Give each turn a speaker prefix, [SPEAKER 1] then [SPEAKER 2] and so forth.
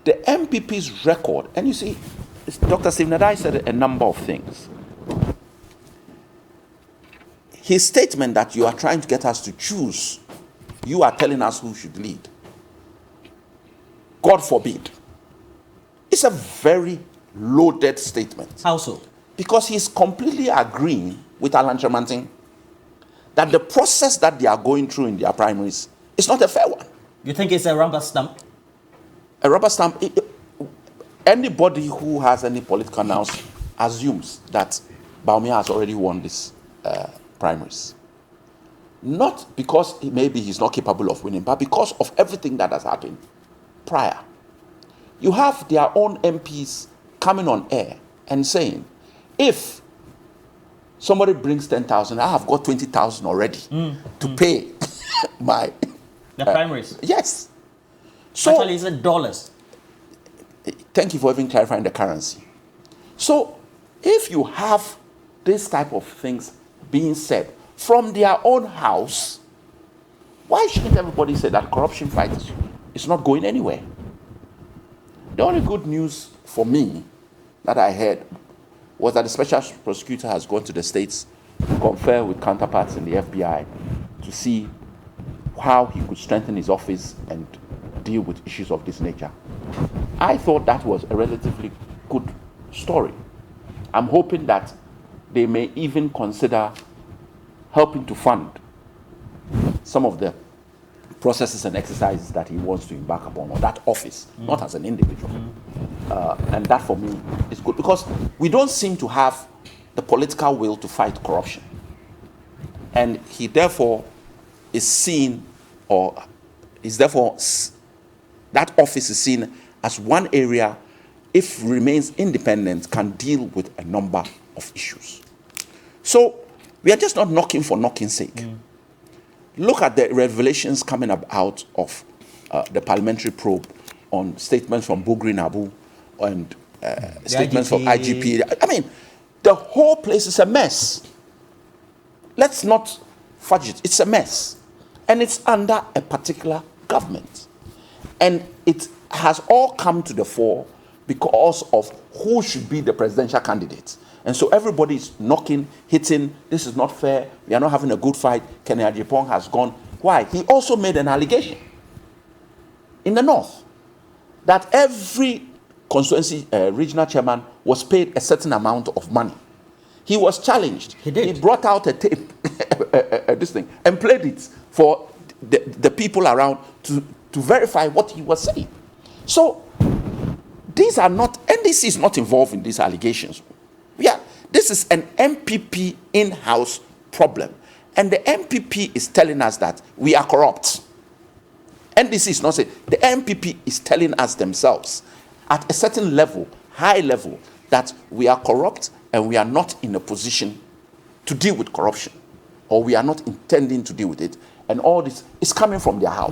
[SPEAKER 1] the MPP's record, and you see, Dr. Stephen Adai said a number of things. His statement that you are trying to get us to choose, you are telling us who should lead. God forbid. It's a very loaded statement.
[SPEAKER 2] How so?
[SPEAKER 1] Because he's completely agreeing with Alan Tremantin that the process that they are going through in their primaries is not a fair one.
[SPEAKER 2] You think it's a rubber stamp?
[SPEAKER 1] A rubber stamp. Anybody who has any political nous assumes that Bawumia has already won this primaries. Not because maybe he's not capable of winning, but because of everything that has happened prior. You have their own MPs coming on air and saying, if somebody brings 10,000, I have got 20,000 already to pay my...
[SPEAKER 2] The primaries?
[SPEAKER 1] Yes. So,
[SPEAKER 2] actually, it's in dollars.
[SPEAKER 1] Thank you for even clarifying the currency. So, if you have this type of things being said from their own house, why shouldn't everybody say that corruption fight is not going anywhere? The only good news for me that I heard was that the special prosecutor has gone to the States to confer with counterparts in the FBI to see how he could strengthen his office and deal with issues of this nature. I thought that was a relatively good story. I'm hoping that they may even consider helping to fund some of the processes and exercises that he wants to embark upon, or that office, not as an individual. And that for me is good, because we don't seem to have the political will to fight corruption. And he therefore is seen, or is therefore, that office is seen as one area, if remains independent, can deal with a number of issues. So we are just not knocking for knocking's sake. Look at the revelations coming out of the parliamentary probe on statements from Bugri Nabu and statements from IGP. I mean, the whole place is a mess. Let's not fudge it. It's a mess. And it's under a particular government. And it has all come to the fore because of who should be the presidential candidate. And so everybody is knocking, hitting, this is not fair, we are not having a good fight, Kenny Agyapong has gone. Why? He also made an allegation in the north that every constituency regional chairman was paid a certain amount of money. He was challenged.
[SPEAKER 2] He did.
[SPEAKER 1] He brought out a tape, this thing, and played it for the people around to verify what he was saying. So these are not, NDC is not involved in these allegations. Yeah, this is an MPP in-house problem. And the MPP is telling us that we are corrupt. NDC is not saying, the MPP is telling us themselves at a certain level, high level, that we are corrupt and we are not in a position to deal with corruption, or we are not intending to deal with it. And all this is coming from their house.